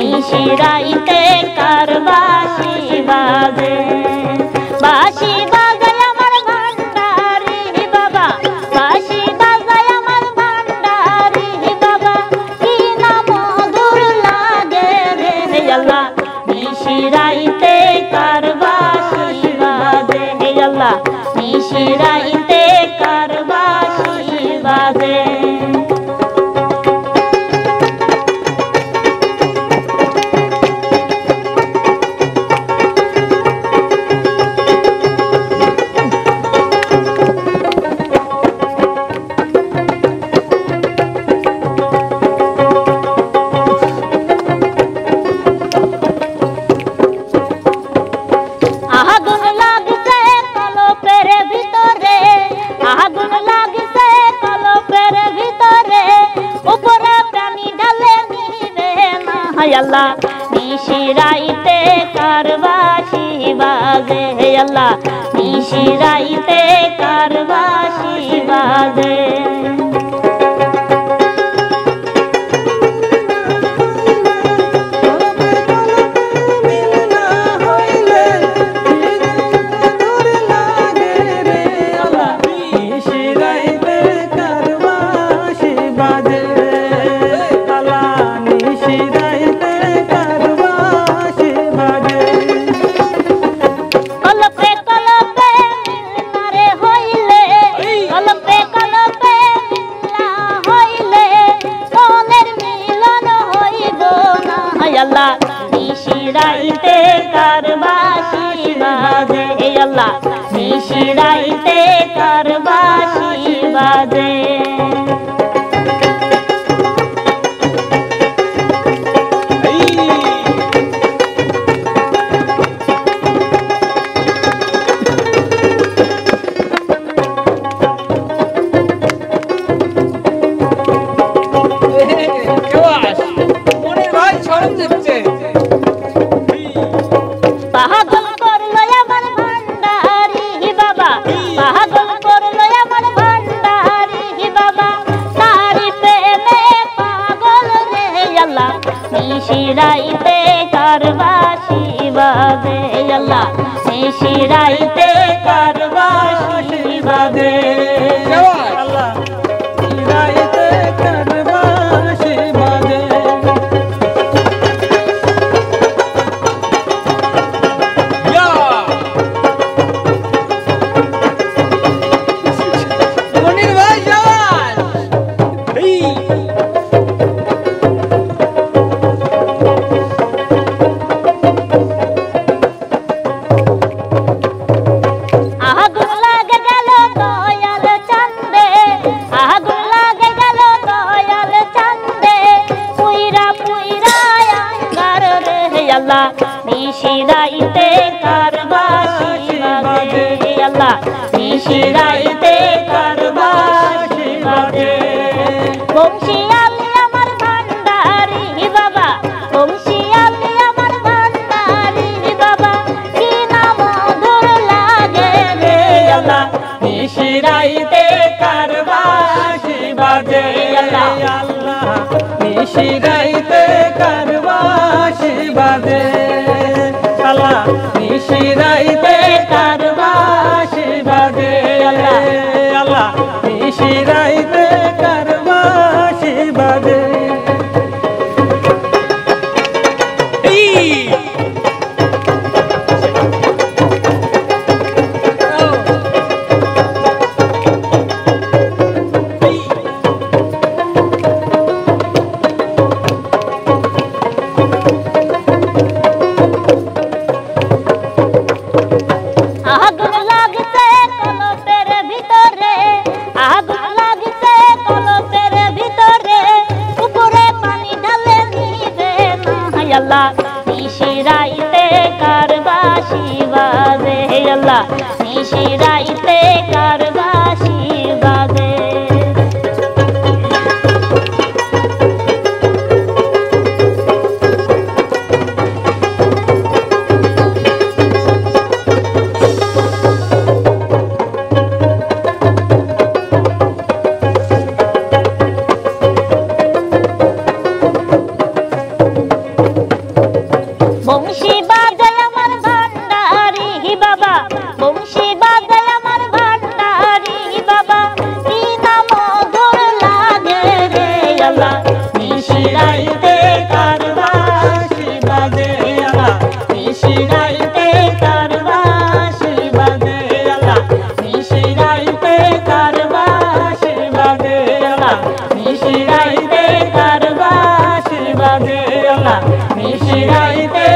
নিশিরাইতে কার বাঁশি বাজে, বাঁশি বাজায় আমার ভান্ডারি বাবা, বাঁশি বাজায় আমার ভান্ডারি বাবা, কি না মধুর লাগে রে আল্লাহ। নিশিরাইতে কার বাঁশি বাজে আল্লাহ, নিশিরাইতে কার বাঁশি বাজে। আগুন লাগছে কলপের ভিতরে, আগুন লাগছে কলপের ভিতরে, উপরে পানি ঢালে নিবে না আল্লাহ। নিশিরাইতে কার বাঁশি বাজে আল্লাহ, নিশিরাইতে কার বাঁশি বাজে। আল্লাহ নিশিরাইতে কার বাঁশি বাজে আল্লাহ, নিশিরাইতে কার বাঁশি বাজে। পাগল করলো আমার ভান্ডারি বাবা, পাগল করলো আমার ভান্ডারি বাবা, তারি প্রেমে পাগল রে আল্লাহ। নিশিরাইতে কার বাঁশি বাজে আল্লাহ, নিশিরাইতে কার বাঁশি বাজে আল্লাহ, নিশিরাইতে কার বাঁশি বাজে। আগুন লাগে গেল দয়াল চান্দে, আগুন লাগে গেল দয়াল চান্দে, পুইরা পুইরা আঙ্গার রে আল্লাহ। নিশিরাইতে কার বাঁশি বাজে আল্লাহ, নিশিরাইতে কার বাঁশি বাজে। বংশী আলী আমার ভান্ডারি বাবা, বংশী আলী আমার ভান্ডারি বাবা, কি না মধুর লাগে রে আল্লাহ। নিশিরাইতে কার বাঁশি বাজে আল্লাহ, নিশিরাইতে কার বাঁশি বাজে আল্লাহ, নিশিরাইতে কার বাঁশি বাজে আল্লাহ, নিশিরাইতে কার বাঁশি বাজে। আগুন লাগছে কলপের ভিতরে, আগুন লাগছে কলপের ভিতরে, উপরে পানি ঢালে নিবে না আল্লাহ। নিশিরাইতে কার বাঁশি বাজে আল্লাহ, নিশিরাইতে কার বাঁশি বাজে। বংশী বাজায় আমার ভান্ডারি বাবা, বংশী বাজায় আমার ভান্ডারি বাবা, কি না মধুর লাগে রে আল্লাহ। নিশিরাইতে কার বাঁশি বাজে আল্লাহ, নিশিরাইতে কার বাঁশি বাজে আল্লাহ, নিশিরাইতে কার বাঁশি বাজে আল্লাহ, নিশিরাইতে কার বাঁশি বাজে আল্লাহ, নিশিরাইতে